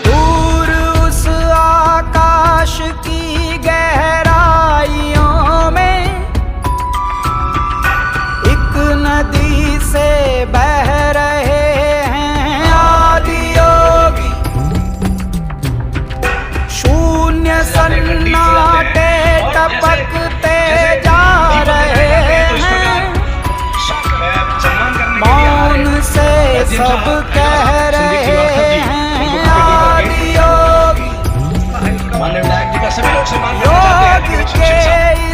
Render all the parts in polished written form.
दूर उस आकाश की गहराइयों में एक नदी से बह रहे हैं आदि योगी। शून्य सन्नाटे टपकते जा रहे हैं, मौन से सब कह रहे हैं आदि योगी। योग के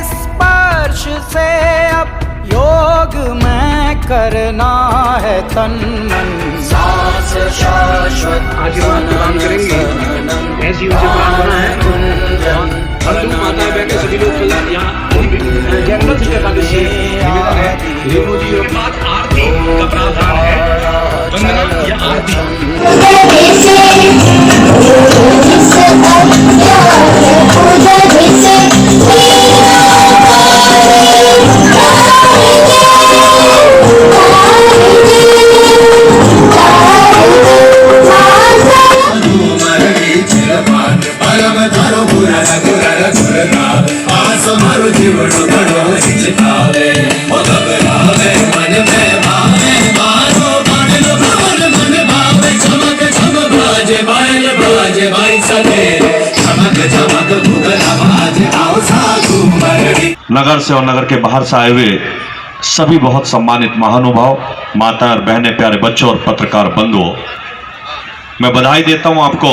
स्पर्श से अब योग में करना है तन मन। सांस शाश्वत ऐसी उनसे प्रार्थना है। हम माता बहन सभी लोग कल यहाँ जनरल से एकादशी निवेदन है। रेणु जी के बाद आरती का प्रावधान है। वंदना या आरती नगर से और नगर के बाहर से आए हुए सभी बहुत सम्मानित महानुभाव, माता और बहनें, प्यारे बच्चों और पत्रकार बंधुओं, मैं बधाई देता हूं आपको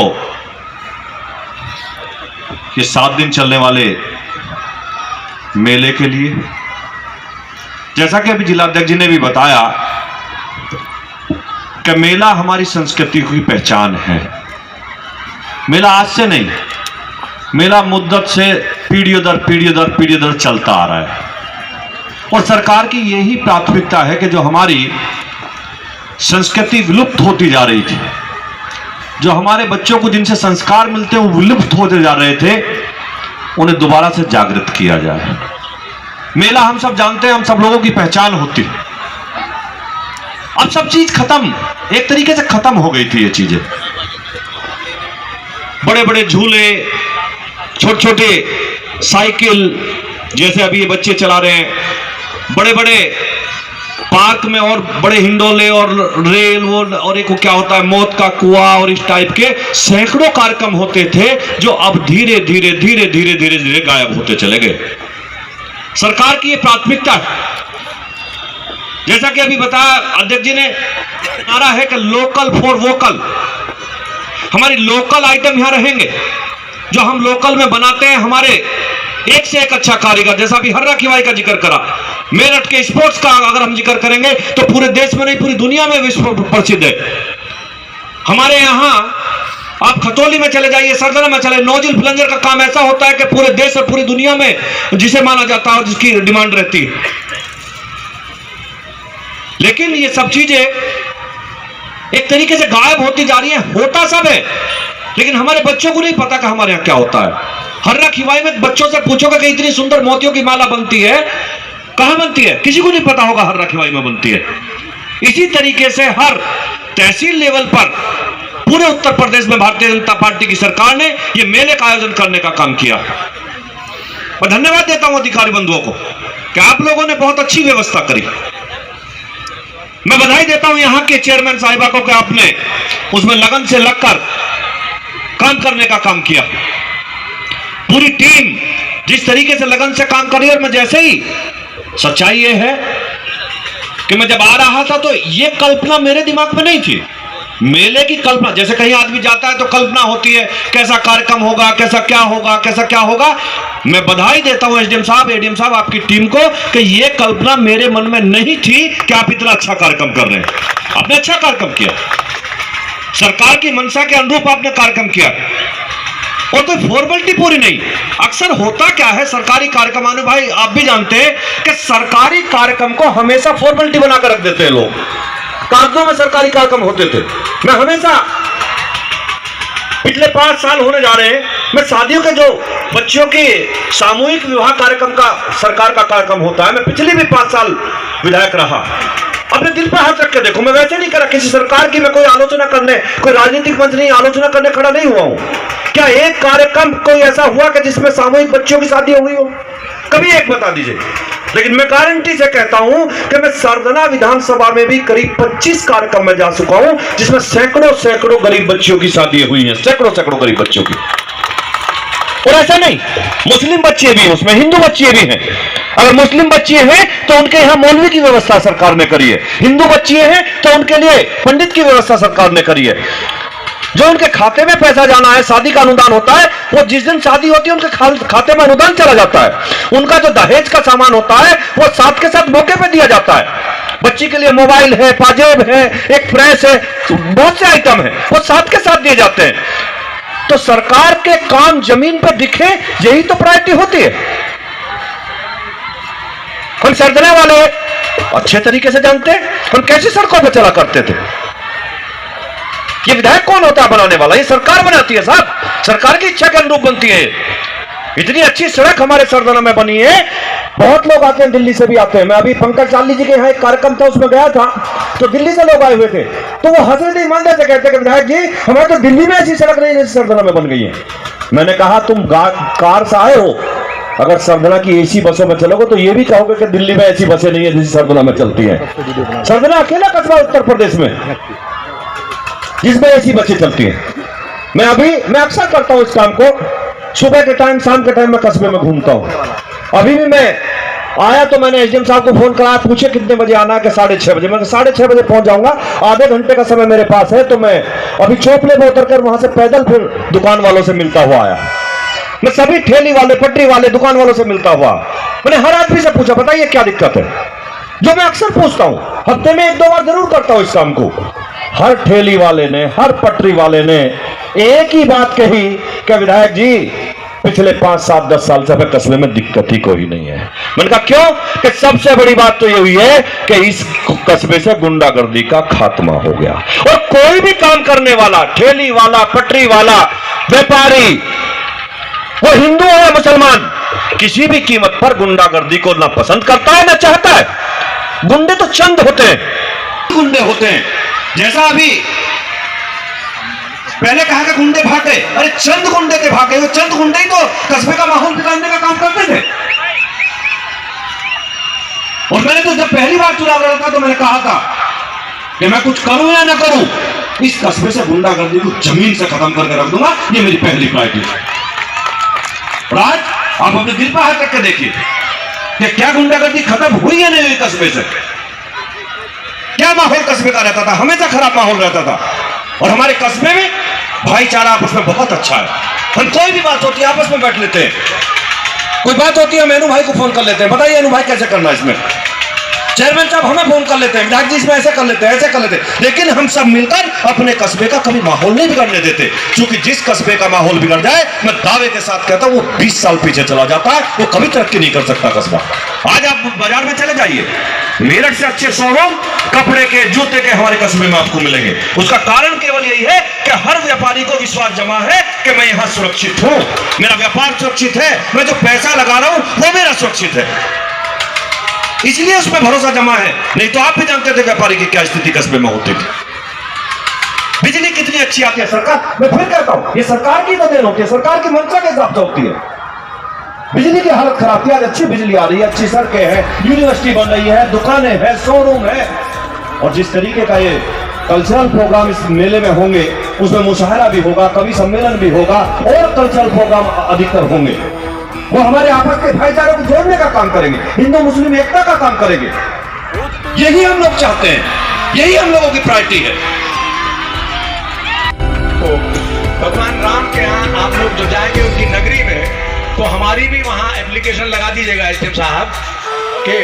कि 7 दिन चलने वाले मेले के लिए। जैसा कि अभी जिलाध्यक्ष जी ने भी बताया कि मेला हमारी संस्कृति की पहचान है। मेला आज से नहीं, मेला मुद्दत से पीढ़ियों दर पीढ़ी दर चलता आ रहा है और सरकार की यही प्राथमिकता है कि जो हमारी संस्कृति विलुप्त होती जा रही थी, जो हमारे बच्चों को जिनसे संस्कार मिलते हैं वो विलुप्त होते जा रहे थे, उन्हें दोबारा से जागृत किया जाए। मेला हम सब जानते हैं, हम सब लोगों की पहचान होती। अब सब चीज खत्म, एक तरीके से खत्म हो गई थी ये चीजें। बड़े बड़े झूले, छोटे छोटे साइकिल जैसे अभी ये बच्चे चला रहे हैं, बड़े बड़े पार्क में और बड़े हिंडोले और रेल वो और एक क्या होता है मौत का कुआं और इस टाइप के सैकड़ों कार्यक्रम होते थे जो अब धीरे धीरे धीरे धीरे धीरे धीरे गायब होते चले गए। सरकार की ये प्राथमिकता है। जैसा कि अभी बताया अध्यक्ष जी ने, नारा है कि लोकल फॉर वोकल। हमारी लोकल आइटम यहां रहेंगे, जो हम लोकल में बनाते हैं, हमारे एक से एक अच्छा कारीगर। जैसा अभी हर्रा खिवाई का जिक्र करा, मेरठ के स्पोर्ट्स का अगर हम जिक्र करेंगे तो पूरे देश में नहीं पूरी दुनिया में विश्व प्रसिद्ध है। हमारे यहां आप खतौली में चले जाइए, सरदना में चले, नोजिल प्लंजर का काम ऐसा होता है कि पूरे देश और पूरी दुनिया में जिसे माना जाता है और जिसकी डिमांड रहती है। लेकिन ये सब चीजें एक तरीके से गायब होती जा रही है। होता सब है लेकिन हमारे बच्चों को नहीं पता कि हमारे यहाँ क्या होता है। हर्रा खिवाई में बच्चों से पूछोगे कि इतनी सुंदर मोतियों की माला बनती है, कहां बनती है, किसी को नहीं पता होगा हर्रा खिवाई में बनती है। इसी तरीके से हर तहसील लेवल पर पूरे उत्तर प्रदेश में भारतीय जनता पार्टी की सरकार ने यह मेले का आयोजन करने का काम किया। मैं धन्यवाद देता हूं अधिकारी बंधुओं को कि आप लोगों ने बहुत अच्छी व्यवस्था करी। मैं बधाई देता हूं यहां के चेयरमैन साहिबा को कि आपने उसमें लगन से लगकर काम करने का काम किया। पूरी टीम जिस तरीके से लगन से काम कर रही है, और मैं जैसे ही सच्चाई ये है कि मैं जब आ रहा था तो ये कल्पना मेरे दिमाग में नहीं थी। मेले की कल्पना, जैसे कहीं आदमी जाता है तो कल्पना होती है कैसा कार्यक्रम होगा, कैसा क्या होगा, कैसा क्या होगा। मैं बधाई देता हूं एसडीएम साहब, एडीएम साहब, आपकी टीम को कि ये कल्पना मेरे मन में नहीं थी कि आप इतना अच्छा कार्यक्रम कर रहे हैं। आपने अच्छा कार्यक्रम किया, सरकार की मंशा के अनुरूप आपने कार्यक्रम किया और कोई फॉर्मेलिटी पूरी नहीं। अक्सर होता क्या है सरकारी कार्यक्रम, आने भाई आप भी जानते हैं कि सरकारी कार्यक्रम को हमेशा फॉर्मेलिटी बनाकर रख देते हैं लोग। कागजों में सरकारी कार्यक्रम होते थे। मैं हमेशा पिछले 5 साल होने जा रहे हैं, मैं शादियों के जो बच्चियों के सामूहिक विवाह कार्यक्रम का सरकार का कार्यक्रम होता है, मैं पिछले भी 5 साल विधायक रहा। अपने दिल पे हाथ रख के देखो, मैं वैसे नहीं करा किसी सरकार की मैं कोई आलोचना करने, कोई राजनीतिक मंच नहीं आलोचना करने खड़ा नहीं हुआ हूं। क्या एक कार्यक्रम कोई ऐसा हुआ कि जिसमें सामूहिक बच्चों की शादी हो गई हो? कभी एक बता दीजिए। लेकिन मैं गारंटी से कहता हूं कि मैं सरदना विधानसभा में भी करीब 25 कार्यक्रम में जा चुका हूं जिसमें सैकड़ों सैकड़ों गरीब बच्चियों की शादी हुई है, सैकड़ों सैकड़ों गरीब बच्चों की। और ऐसा नहीं, मुस्लिम बच्चे भी हैं उसमें, हिंदू बच्चे भी हैं। अगर मुस्लिम बच्चे हैं तो उनके यहां मौलवी की व्यवस्था सरकार ने करी है, हिंदू बच्चे हैं तो उनके लिए पंडित की व्यवस्था सरकार ने करी है। जो उनके खाते में पैसा जाना है, शादी का अनुदान होता है, वो जिस दिन शादी होती है उनके खाते में अनुदान चला जाता है। उनका जो दहेज का सामान होता है वो साथ के साथ मौके पे दिया जाता है। बच्ची के लिए मोबाइल है, पाजेब है, एक प्रेस है, बहुत से आइटम है, वो साथ के साथ दिए जाते हैं। तो सरकार के काम जमीन पर दिखे, यही तो प्रायोरिटी होती है। हम सरदना वाले अच्छे तरीके से जानते हैं हम कैसे सड़कों पर चला करते थे। ये विधायक कौन होता है बनाने वाला? ये सरकार बनाती है साहब, सरकार की इच्छा के अनुरूप बनती है। इतनी अच्छी सड़क हमारे सरदना में बनी है, बहुत लोग आते हैं, दिल्ली से भी आते हैं। मैं अभी पंकज चाली जी के यहाँ एक कार्यक्रम था उसमें गया था, तो दिल्ली से लोग आए हुए थे, तो वो हंसते ईमानदार से कहते कि विधायक जी हमारे तो दिल्ली में ऐसी सड़क नहीं जैसे सरदना में बन गई है। मैंने कहा तुम कार से आए हो, अगर सरदना की एसी बसों में चलोगे तो ये भी कहोगे कि दिल्ली में ऐसी बसें नहीं है जैसी सरदना में चलती है। सरदना अकेला कस्बा उत्तर प्रदेश में जिसमें ऐसी बसें चलती हैं। मैं अक्सर करता हूं इस काम को, सुबह के टाइम शाम के टाइम में कस्बे में घूमता हूं। अभी भी मैं आया तो मैंने एसडीएम साहब को फोन करा, पूछे कितने बजे आना है कि 6:30 बजे। मैं 6:30 बजे पहुंच जाऊंगा, आधे घंटे का समय मेरे पास है। तो मैं अभी चौपले में उतरकर वहां से पैदल फिर दुकान वालों से मिलता हुआ आया। मैं सभी ठेली वाले, पटरी वाले, दुकान वालों से मिलता हुआ मैंने हर आदमी से पूछा बताइए क्या दिक्कत है, जो मैं अक्सर पूछता हूं, हफ्ते में 1-2 बार जरूर करता हूं इस काम को। हर ठेली वाले ने, हर पटरी वाले ने एक ही बात कही कि विधायक जी पिछले 5, 7, 10 साल से हमें कस्बे में दिक्कत ही कोई नहीं है। मैंने कहा क्यों? कि सबसे बड़ी बात तो ये हुई है कि इस कस्बे से गुंडागर्दी का खात्मा हो गया। और कोई भी काम करने वाला, ठेली वाला, पटरी वाला, व्यापारी, वो हिंदू हो या मुसलमान, किसी भी कीमत पर गुंडागर्दी को ना पसंद करता है ना चाहता है। गुंडे तो चंद होते हैं, गुंडे होते हैं। जैसा अभी पहले कहा कि गुंडे भागे, अरे चंद गुंडे थे भागे, वो चंद गुंडे ही तो कस्बे का माहौल बिगाड़ने का काम करते थे। और मैंने तो जब पहली बार चुनाव लड़ा था तो मैंने कहा था कि मैं कुछ करूं या ना करूं, इस कस्बे से गुंडागर्दी को जमीन से खत्म करके रख दूंगा, ये मेरी पहली प्रायोरिटी है। और आज आप अपने दिल पर हाथ रख के देखिए कि क्या गुंडागर्दी खत्म हुई है नहीं हुई कस्बे से। क्या माहौल कस्बे का रहता था, हमेशा खराब माहौल रहता था। और हमारे कस्बे में भाईचारा आपस में बहुत अच्छा है। हम कोई भी बात होती है आपस में बैठ लेते हैं, कोई बात होती है हम अनु भाई को फोन कर लेते हैं, बताइए अनु भाई कैसे करना है इसमें। चेयरमैन साहब हमें फोन कर लेते हैं, विधायक जी इसमें ऐसे कर लेते हैं, ऐसे कर लेते हैं। लेकिन हम सब मिलकर अपने कस्बे का कभी माहौल नहीं बिगड़ने देते, क्योंकि जिस कस्बे का माहौल बिगड़ जाए, मैं दावे के साथ कहता हूं, वो 20 साल पीछे चला जाता है, वो कभी तरक्की नहीं कर सकता कस्बा। आज आप बाजार में चले जाइए, मेरठ से अच्छे शोरूम कपड़े के, जूते के हमारे कस्बे में आपको मिलेंगे। उसका कारण केवल यही है कि हर व्यापारी को विश्वास जमा है कि मैं यहां सुरक्षित हूं, मेरा व्यापार सुरक्षित है, मैं जो पैसा लगा रहा हूं वो मेरा सुरक्षित है, इसलिए उसमें भरोसा जमा है। नहीं तो आप भी जानते थे व्यापारी की क्या स्थिति कस्बे में होती थी। बिजली कितनी अच्छी आती है सरकार, मैं फिर कहता हूं ये सरकार की तो देन होती है, सरकार की मंशा के हिसाब से होती है। बिजली की हालत खराब थी, आज अच्छी बिजली आ रही है, अच्छी सड़कें हैं, यूनिवर्सिटी बन रही है, दुकानें हैं, शोरूम है। और जिस तरीके का ये कल्चरल प्रोग्राम इस मेले में होंगे, उसमें मुशायरा भी होगा, कवि सम्मेलन भी होगा और कल्चरल प्रोग्राम अधिकतर होंगे, वो हमारे आपस के भाईचारे को जोड़ने का काम करेंगे, हिंदू मुस्लिम एकता का काम करेंगे। यही हम लोग चाहते हैं, यही हम लोगों की प्रायोरिटी है। तो भगवान राम के यहाँ आप लोग जो जाएंगे उनकी नगरी में, तो हमारी भी वहां एप्लीकेशन लगा दीजिएगा एसडीएम साहब के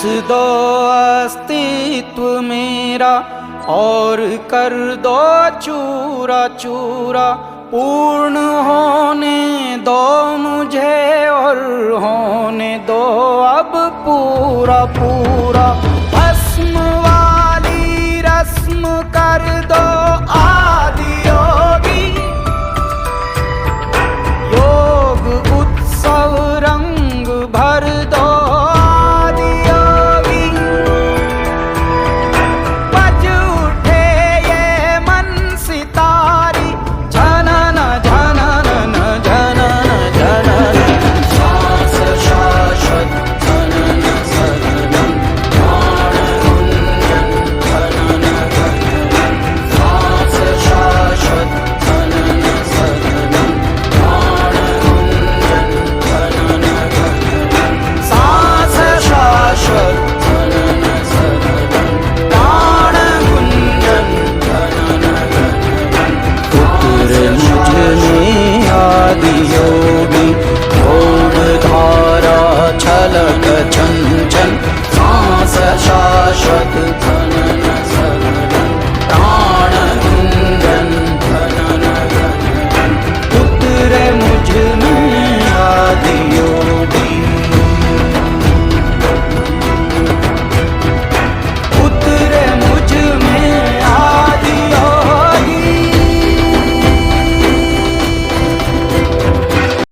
दो अस्तित्व मेरा और कर दो चूरा चूरा, पूर्ण होने दो मुझे और होने दो अब पूरा पूरा।